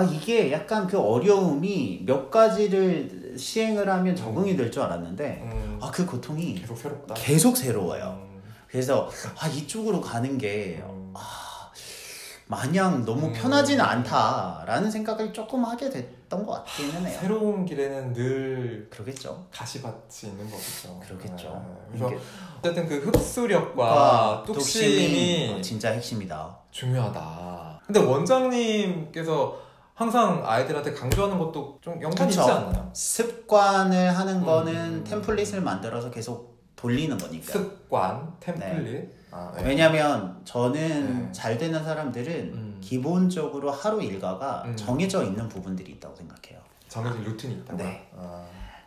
이게 약간 그 어려움이 몇 가지를 시행을 하면 적응이 될 줄 알았는데 그 고통이 계속 새롭다. 계속 새로워요. 그래서 이쪽으로 가는 게 마냥 너무 편하지는 않다라는 생각을 조금 하게 됐던 것 같기는 해요. 새로운 길에는 늘 그러겠죠. 가시밭이 있는 거겠죠. 그러겠죠. 그래서 어쨌든 그 흡수력과 뚝심이 진짜 핵심이다. 중요하다. 근데 원장님께서 항상 아이들한테 강조하는 것도 좀 연관이 있지 않나요? 습관을 하는 거는 템플릿을 만들어서 계속 돌리는 거니까. 습관, 템플릿. 네. 네. 왜냐면 저는 잘 되는 사람들은 기본적으로 하루 일과가 정해져 있는 부분들이 있다고 생각해요. 정해진 루틴이 있다고요? 네.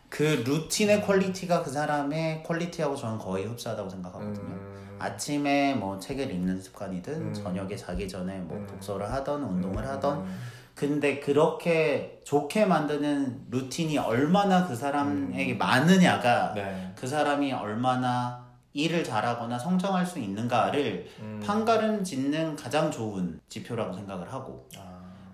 그 루틴의 퀄리티가 그 사람의 퀄리티하고 저는 거의 흡사하다고 생각하거든요. 아침에 뭐 책을 읽는 습관이든 저녁에 자기 전에 뭐 독서를 하던 운동을 하던 근데 그렇게 좋게 만드는 루틴이 얼마나 그 사람에게 많으냐가 그 사람이 얼마나 일을 잘하거나 성장할 수 있는가를 판가름 짓는 가장 좋은 지표라고 생각을 하고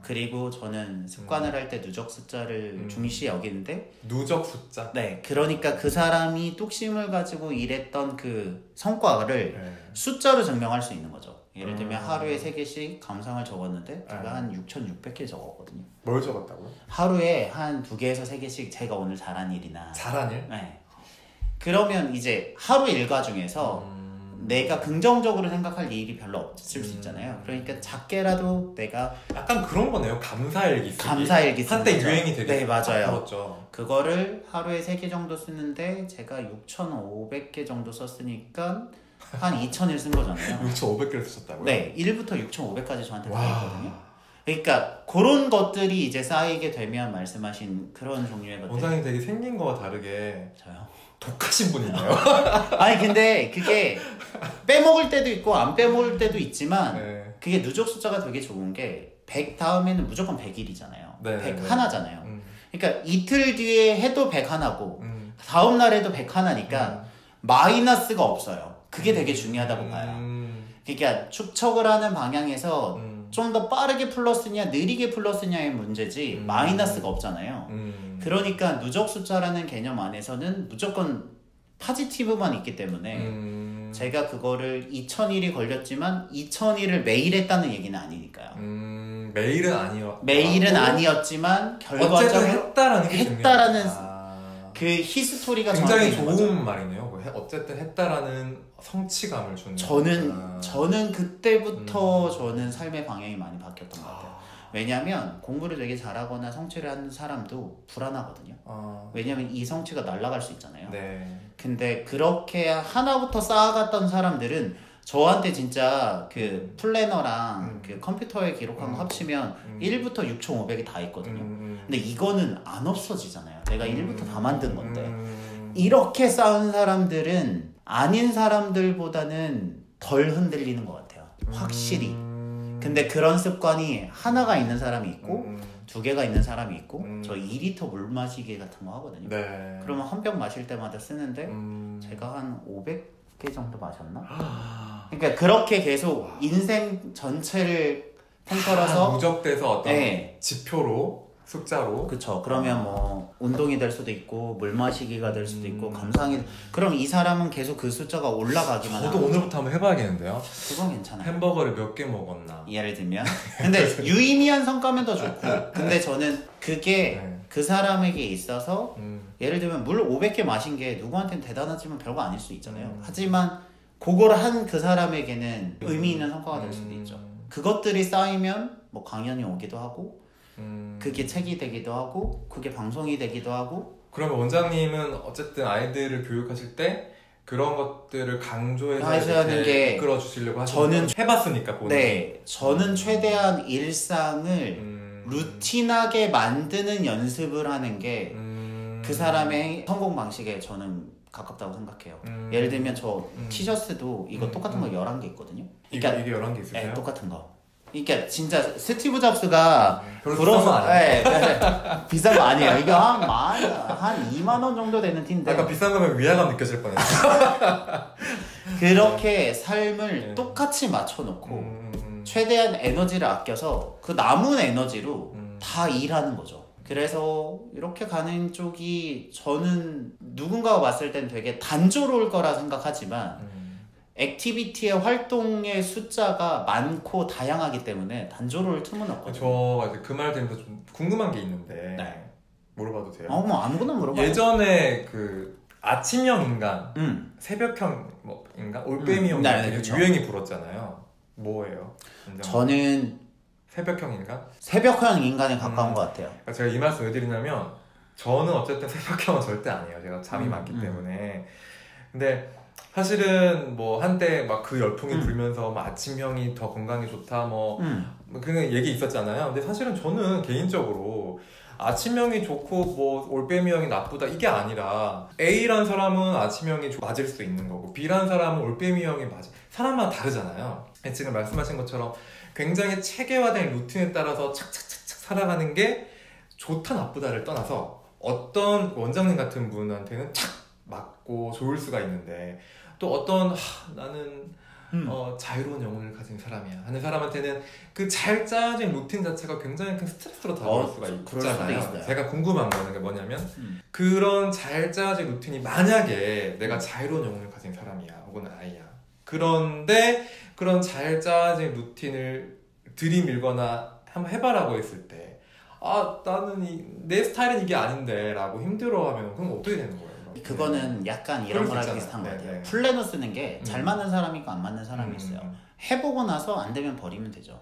그리고 저는 습관을 할 때 누적 숫자를 중시 여기는데 누적 숫자? 네, 그러니까 그 사람이 뚝심을 가지고 일했던 그 성과를 숫자로 증명할 수 있는 거죠. 예를 들면 하루에 3개씩 감상을 적었는데 제가 한 6,600개 적었거든요. 뭘 적었다고요? 하루에 한 2개에서 3개씩 제가 오늘 잘한 일이나 잘한 일? 네. 그러면 이제 하루 일과 중에서 내가 긍정적으로 생각할 일이 별로 없을 수 있잖아요. 그러니까 작게라도 내가 약간 그런 거네요. 감사일기 쓰기. 감사일기 쓰기. 한때 유행이 되게 네, 맞아요. 그렇죠. 그거를 하루에 3개 정도 쓰는데 제가 6,500개 정도 썼으니까 한 2,000일 쓴 거잖아요. 6,500개를 쓰셨다고요? 네, 1부터 6,500까지 저한테 다 있거든요. 그러니까 그런 것들이 이제 쌓이게 되면 말씀하신 그런 종류의 것들. 원장님 되게 생긴 거와 다르게 저요? 독하신 분이네요. 아니 근데 그게 빼먹을 때도 있고 안 빼먹을 때도 있지만 그게 누적 숫자가 되게 좋은 게 100 다음에는 무조건 100일이잖아요. 100 하나잖아요. 그러니까 이틀 뒤에 해도 100 하나고 다음 날에도 100 하나니까 마이너스가 없어요. 그게 되게 중요하다고 봐요. 그러니까 축척을 하는 방향에서 좀 더 빠르게 플러스냐 느리게 플러스냐의 문제지 마이너스가 없잖아요. 그러니까 누적 숫자라는 개념 안에서는 무조건 파지티브만 있기 때문에 제가 그거를 2,000일이 걸렸지만 2,000일을 매일 했다는 얘기는 아니니까요. 매일은 아니었지만 결과적으로 했다라는 그 히스토리가 굉장히 좋은 거죠. 말이네요. 어쨌든 했다라는 성취감을 주는. 저는 그때부터 저는 삶의 방향이 많이 바뀌었던 것 같아요. 왜냐면 공부를 되게 잘하거나 성취를 하는 사람도 불안하거든요. 왜냐면 이 성취가 날아갈 수 있잖아요. 근데 그렇게 하나부터 쌓아갔던 사람들은 저한테 진짜 그 플래너랑 그 컴퓨터에 기록한 거 합치면 1부터 6,500이 다 있거든요. 근데 이거는 안 없어지잖아요. 내가 1부터 다 만든 건데. 이렇게 쌓은 사람들은 아닌 사람들보다는 덜 흔들리는 것 같아요. 확실히. 근데 그런 습관이 하나가 있는 사람이 있고 2개가 있는 사람이 있고 저 2리터 물 마시기 같은 거 하거든요. 그러면 한 병 마실 때마다 쓰는데 제가 한 500개 정도 마셨나? 그러니까 그렇게 계속 인생 전체를 통틀어서 누적돼서 어떤 지표로 숫자로. 그쵸. 그러면 뭐 운동이 될 수도 있고 물 마시기가 될 수도 있고 감상이. 그럼 이 사람은 계속 그 숫자가 올라가기만 하고. 저도 오늘부터 한번 해봐야겠는데요. 그건 괜찮아요. 햄버거를 몇 개 먹었나. 예를 들면. 근데 유의미한 성과면 더 좋고. 근데 저는 그게 그 사람에게 있어서 예를 들면 물 500개 마신 게 누구한테는 대단하지만 별거 아닐 수 있잖아요. 하지만 그걸 한 그 사람에게는 의미 있는 성과가 될 수도 있죠. 그것들이 쌓이면 뭐 강연이 오기도 하고 그게 책이 되기도 하고 그게 방송이 되기도 하고. 그러면 원장님은 어쨌든 아이들을 교육하실 때 그런 것들을 강조해서 하는 게 이끌어 주시려고 하시는 저는 해봤으니까 본인이. 네, 저는 최대한 일상을 루틴하게 만드는 연습을 하는 게 그 사람의 성공 방식에 저는 가깝다고 생각해요. 예를 들면 저 티셔츠도 이거 똑같은 거 11개 있거든요. 그러니까 이게 11개 있으세요? 네, 똑같은 거. 그러니까 진짜 스티브 잡스가 부러서 비싼 거 아니에요. 이거 한 2만 원 정도 되는 티인데. 약간 비싼 거면 위화감 느껴질 뻔했어요. 그렇게 삶을 똑같이 맞춰놓고 최대한 에너지를 아껴서 그 남은 에너지로 다 일하는 거죠. 그래서 이렇게 가는 쪽이 저는 누군가가 봤을 땐 되게 단조로울 거라 생각하지만 액티비티의 활동의 숫자가 많고 다양하기 때문에 단조로울 틈은 없거든요. 저 그 말 들으면서 좀 궁금한 게 있는데 네. 물어봐도 돼요? 뭐 아무거나 물어봐요. 예전에 그 아침형 인간, 새벽형 뭐 인간, 올빼미형 인간 되게 그렇죠. 유행이 불었잖아요. 뭐예요? 저는 새벽형 인간? 새벽형 인간에 가까운 것 같아요. 제가 이 말씀 왜 드리냐면 저는 어쨌든 새벽형은 절대 아니에요. 제가 잠이 많기 때문에. 근데 사실은 뭐 한때 막 그 열풍이 불면서 뭐 아침형이 더 건강에 좋다 뭐 그런 얘기 있었잖아요. 근데 사실은 저는 개인적으로 아침형이 좋고 뭐 올빼미형이 나쁘다 이게 아니라 A란 사람은 아침형이 맞을 수 있는 거고 B란 사람은 올빼미형이 맞을 사람마다 다르잖아요. 지금 말씀하신 것처럼 굉장히 체계화된 루틴에 따라서 착착착착 살아가는 게 좋다 나쁘다를 떠나서 어떤 원장님 같은 분한테는 착 맞고 좋을 수가 있는데 또 어떤 나는 자유로운 영혼을 가진 사람이야 하는 사람한테는 그 잘 짜진 루틴 자체가 굉장히 큰 스트레스로 다가올 수가 있잖아요. 제가 궁금한 거는 뭐냐면 그런 잘 짜진 루틴이 만약에 내가 자유로운 영혼을 가진 사람이야 혹은 아이야 그런데 그런 잘 짜진 루틴을 들이밀거나 한번 해봐라고 했을 때 나는 내 스타일은 이게 아닌데 라고 힘들어하면 그럼 어떻게 되는 거예요? 그거는 약간 이런 거랑 비슷한 것 같아요. 플래너 쓰는 게 잘 맞는 사람이 있고 안 맞는 사람이 있어요. 해보고 나서 안 되면 버리면 되죠.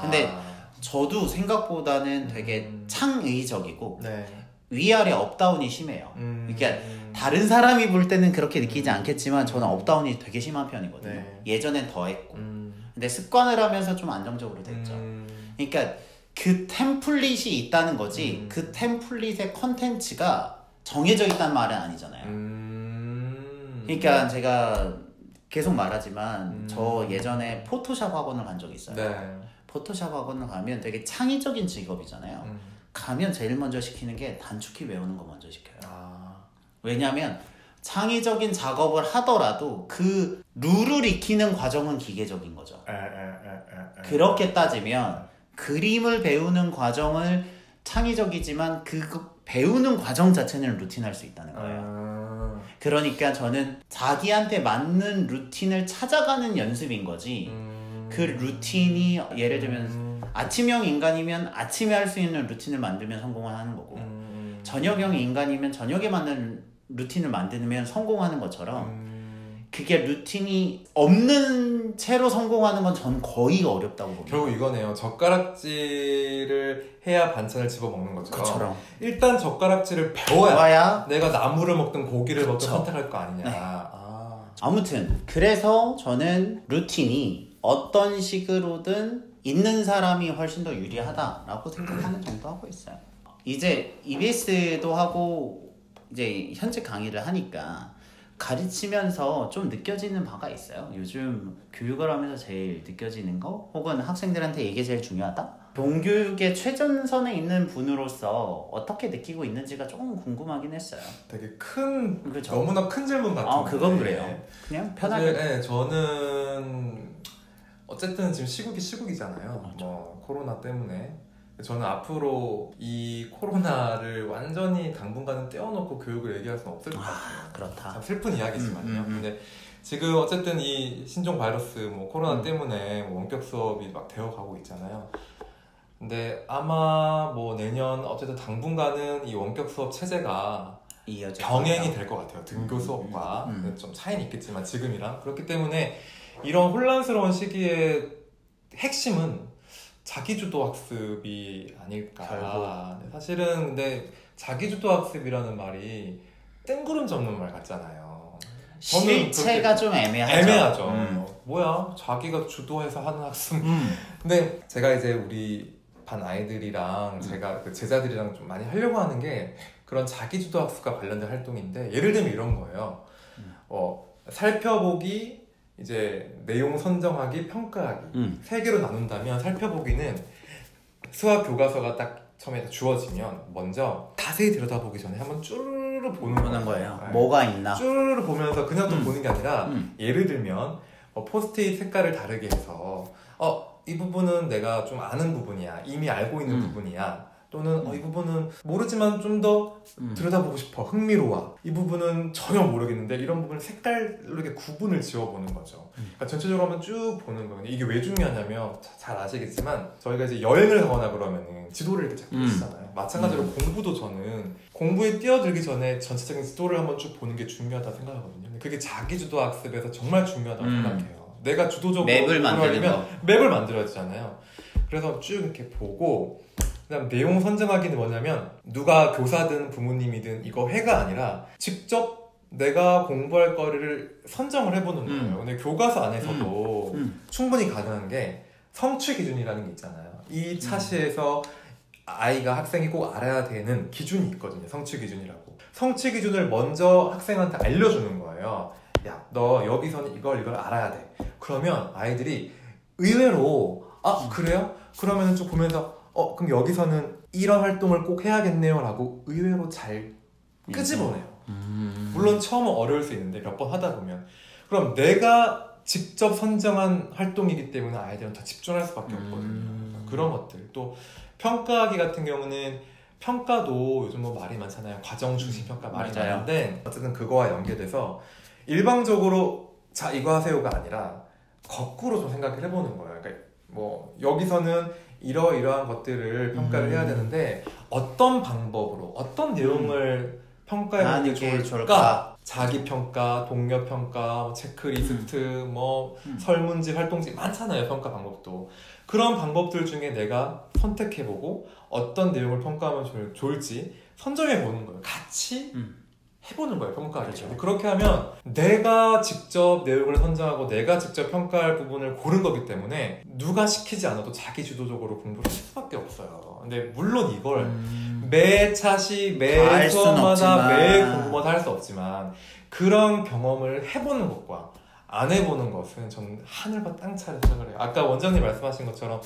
근데 저도 생각보다는 되게 창의적이고 위아래 업다운이 심해요. 그러니까 다른 사람이 볼 때는 그렇게 느끼지 않겠지만 저는 업다운이 되게 심한 편이거든요. 예전엔 더 했고 근데 습관을 하면서 좀 안정적으로 됐죠. 그러니까 그 템플릿이 있다는 거지 그 템플릿의 컨텐츠가 정해져 있다는 말은 아니잖아요. 그러니까 제가 계속 말하지만 저 예전에 포토샵 학원을 간 적이 있어요. 포토샵 학원을 가면 되게 창의적인 직업이잖아요. 가면 제일 먼저 시키는 게 단축키 외우는 거 먼저 시켜요. 왜냐하면 창의적인 작업을 하더라도 그 룰을 익히는 과정은 기계적인 거죠. 그렇게 따지면 그림을 배우는 과정을 창의적이지만 그 배우는 과정 자체는 루틴할 수 있다는 거예요. 그러니까 저는 자기한테 맞는 루틴을 찾아가는 연습인 거지 그 루틴이 예를 들면 아침형 인간이면 아침에 할 수 있는 루틴을 만들면 성공을 하는 거고 저녁형 인간이면 저녁에 맞는 루틴을 만들면 성공하는 것처럼 그게 루틴이 없는 채로 성공하는 건 전 거의 어렵다고 봅니다. 결국 이거네요. 젓가락질을 해야 반찬을 집어먹는 것처럼 일단 젓가락질을 배워야 내가 나물을 먹든 고기를 먹든 선택할 거 아니냐. 아무튼 그래서 저는 루틴이 어떤 식으로든 있는 사람이 훨씬 더 유리하다라고 생각하는 정도 하고 있어요. 이제 EBS도 하고 이제 현직 강의를 하니까 가르치면서 좀 느껴지는 바가 있어요. 요즘 교육을 하면서 제일 느껴지는 거 혹은 학생들한테 이게 제일 중요하다? 동교육의 최전선에 있는 분으로서 어떻게 느끼고 있는지가 조금 궁금하긴 했어요. 되게 큰, 그렇죠? 너무나 큰 질문 같은데 그건 그래요. 그냥 편하게. 사실, 저는 어쨌든 지금 시국이잖아요. 그렇죠. 뭐 코로나 때문에 저는 앞으로 이 코로나를 완전히 당분간은 떼어놓고 교육을 얘기할 수는 없을 것 같아요. 그렇다. 참 슬픈 이야기지만요. 근데 지금 어쨌든 이 신종 바이러스 뭐 코로나 때문에 뭐 원격 수업이 막 되어가고 있잖아요. 근데 아마 뭐 내년 어쨌든 당분간은 이 원격 수업 체제가 병행이 될 것 같아요. 등교 수업과 좀 차이는 있겠지만 지금이랑 그렇기 때문에 이런 혼란스러운 시기에 핵심은 자기주도 학습이 아닐까. 결국. 사실은 근데 자기주도 학습이라는 말이 뜬구름 잡는 말 같잖아요. 실체가 좀 애매하죠. 뭐야? 자기가 주도해서 하는 학습. 근데 제가 이제 우리 반 아이들이랑 제가 그 제자들이랑 좀 많이 하려고 하는 게 그런 자기주도 학습과 관련된 활동인데 예를 들면 이런 거예요. 살펴보기, 이제 내용 선정하기, 평가하기 세 개로 나눈다면 살펴보기는 수학 교과서가 딱 처음에 주어지면 먼저 자세히 들여다보기 전에 한번 쭈르르 보는 거예요. 뭐가 있나? 쭈르르 보면서 그냥 또 보는 게 아니라 예를 들면 포스트잇 색깔을 다르게 해서 이 부분은 내가 좀 아는 부분이야, 이미 알고 있는 부분이야 또는 이 부분은 모르지만 좀 더 들여다보고 싶어, 흥미로워, 이 부분은 전혀 모르겠는데 이런 부분을 색깔로 이렇게 구분을 지어보는 거죠. 그러니까 전체적으로 한번 쭉 보는 거예요. 이게 왜 중요하냐면 잘 아시겠지만 저희가 이제 여행을 가거나 그러면은 지도를 이렇게 잘 보시잖아요. 마찬가지로 공부도 저는 공부에 뛰어들기 전에 전체적인 지도를 한번 쭉 보는 게 중요하다 생각하거든요. 근데 그게 자기주도 학습에서 정말 중요하다고 생각해요. 내가 주도적으로 맵을 만들면 맵을 만들어야 되잖아요. 그래서 쭉 이렇게 보고 그다음 내용 선정하기는 뭐냐면 누가 교사든 부모님이든 이거 회가 아니라 직접 내가 공부할 거리를 선정을 해보는 거예요. 근데 교과서 안에서도 충분히 가능한 게 성취 기준이라는 게 있잖아요. 이 차시에서 아이가 학생이 꼭 알아야 되는 기준이 있거든요. 성취 기준이라고. 성취 기준을 먼저 학생한테 알려주는 거예요. 야, 너 여기서는 이걸 알아야 돼. 그러면 아이들이 의외로 그래요? 그러면은 좀 보면서 그럼 여기서는 이런 활동을 꼭 해야겠네요 라고 의외로 잘 끄집어내요. 물론 처음은 어려울 수 있는데 몇 번 하다 보면 그럼 내가 직접 선정한 활동이기 때문에 아이들은 더 집중할 수밖에 없거든요. 그런 것들. 또 평가하기 같은 경우는 평가도 요즘 뭐 말이 많잖아요. 과정 중심 평가 말이 많은데 어쨌든 그거와 연계돼서 일방적으로 자 이거 하세요가 아니라 거꾸로 좀 생각을 해보는 거예요. 그러니까 뭐 여기서는 이러이러한 것들을 평가를 해야 되는데 어떤 방법으로 어떤 내용을 평가해보는 게 좋을까? 자기평가, 동료평가, 체크리스트, 뭐 설문지, 활동지 많잖아요. 평가 방법도. 그런 방법들 중에 내가 선택해보고 어떤 내용을 평가하면 좋을지 선정해보는 거예요. 같이 해보는 거예요. 평가를. 그렇죠. 그렇게 하면 내가 직접 내용을 선정하고 내가 직접 평가할 부분을 고른 거기 때문에 누가 시키지 않아도 자기 주도적으로 공부를 할 수밖에 없어요. 근데 물론 이걸 매 차시, 매 수업마다, 매 공부마다 할 수 없지만 그런 경험을 해보는 것과 안 해보는 것은 저는 하늘과 땅 차이를 생각을 해요. 아까 원장님 말씀하신 것처럼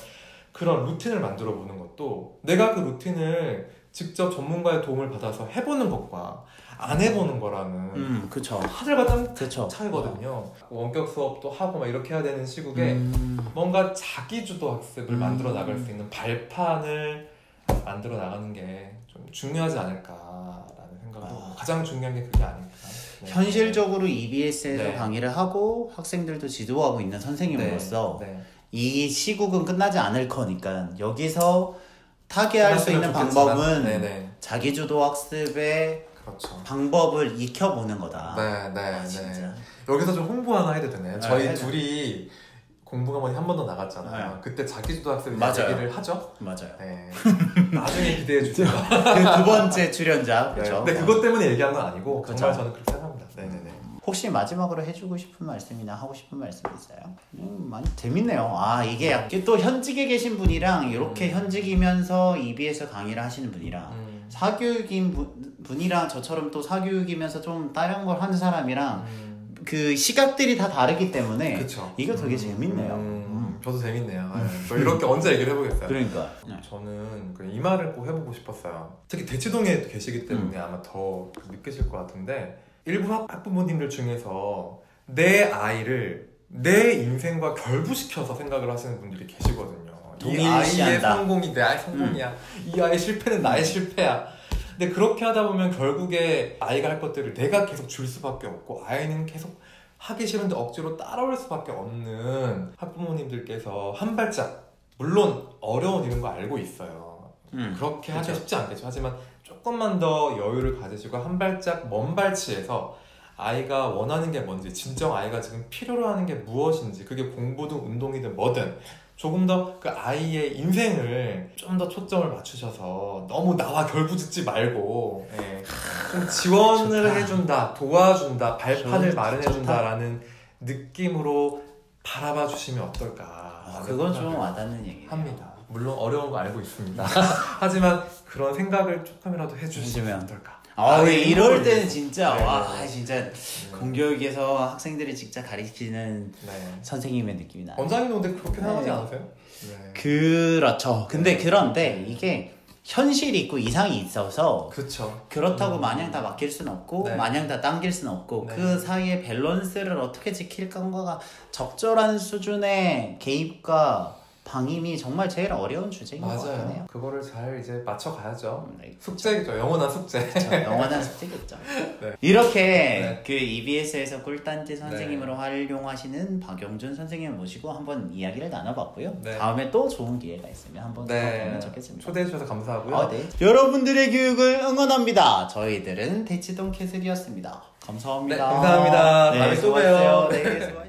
그런 루틴을 만들어 보는 것도 내가 그 루틴을 직접 전문가의 도움을 받아서 해보는 것과 안 해보는 거라는 그쵸. 하늘과 땅 차이거든요. 원격 수업도 하고 막 이렇게 해야 되는 시국에 뭔가 자기주도 학습을 만들어 나갈 수 있는 발판을 만들어 나가는 게 좀 중요하지 않을까라는 생각도 가장 중요한 게 그게 아닐까. 네. 현실적으로 EBS에서 강의를 하고 학생들도 지도하고 있는 선생님으로서 이 시국은 끝나지 않을 거니까 여기서 타개할 수 있는 방법은 자기주도 학습의 방법을 익혀보는 거다. 진짜. 여기서 좀 홍보 하나 해도 되나요? 저희 둘이 공부가머니 한 번 더 나갔잖아요. 그때 자기주도 학습 얘기를 하죠? 맞아요. 나중에 기대해 주세요. 그 두 번째 출연자. 그렇죠. 근데 그것 때문에 얘기한 건 아니고 정말 저는 그렇게 생각합니다. 혹시 마지막으로 해주고 싶은 말씀이나 하고 싶은 말씀 있어요? 많이 재밌네요. 이게 또 현직에 계신 분이랑 이렇게 현직이면서 EBS 강의를 하시는 분이랑 사교육인 분이랑 저처럼 또 사교육이면서 좀 다른 걸 하는 사람이랑 그 시각들이 다 다르기 때문에 이거 되게 재밌네요. 저도 재밌네요. 저 이렇게 언제 얘기를 해보겠어요. 그러니까 저는 이 말을 꼭 해보고 싶었어요. 특히 대치동에 계시기 때문에 아마 더 느끼실 것 같은데 일부 학부모님들 중에서 내 아이를 내 인생과 결부시켜서 생각을 하시는 분들이 계시거든요. 이 아이의 성공이 내 아이의 성공이야. 이 아이의 실패는 나의 실패야. 근데 그렇게 하다 보면 결국에 아이가 할 것들을 내가 계속 줄 수밖에 없고 아이는 계속 하기 싫은데 억지로 따라올 수밖에 없는 학부모님들께서 한 발짝, 물론 어려운 이런 거 알고 있어요. 그렇게 하기 쉽지 않겠죠. 하지만 조금만 더 여유를 가지시고 한 발짝 먼 발치에서 아이가 원하는 게 뭔지, 진정 아이가 지금 필요로 하는 게 무엇인지, 그게 공부든 운동이든 뭐든 조금 더 그 아이의 인생을 좀 더 초점을 맞추셔서 너무 나와 결부짓지 말고 좀 지원을 해준다, 도와준다, 발판을 마련해준다라는 느낌으로 바라봐 주시면 어떨까. 그건 좀 와닿는 얘기예요. 합니다. 물론 어려운 거 알고 있습니다. 하지만 그런 생각을 조금이라도 해주시면 어떨까. 이럴 때는 진짜 진짜 공교육에서 학생들이 직접 가르치는 선생님의 느낌이 나요. 원장님도 근데 그렇게 생각하지 않으세요? 그렇죠. 근데 그런데 이게 현실이 있고 이상이 있어서 그렇다고 마냥 다 맡길 수는 없고 마냥 다 당길 수는 없고 그 사이에 밸런스를 어떻게 지킬 건가가 적절한 수준의 개입과 방임이 정말 제일 어려운 주제인 것 같긴 해요. 그거를 잘 이제 맞춰가야죠. 네, 숙제겠죠. 영원한 숙제. 그쵸, 영원한 숙제겠죠. 네. 이렇게 그 EBS에서 꿀단지 선생님으로 활용하시는 박영준 선생님을 모시고 한번 이야기를 나눠봤고요. 다음에 또 좋은 기회가 있으면 한번 더 보면 좋겠습니다. 초대해 주셔서 감사하고요. 여러분들의 교육을 응원합니다. 저희들은 대치동 캐슬이었습니다. 감사합니다. 감사합니다. 다음에 또 봬요. 네, 수고하셨습니다.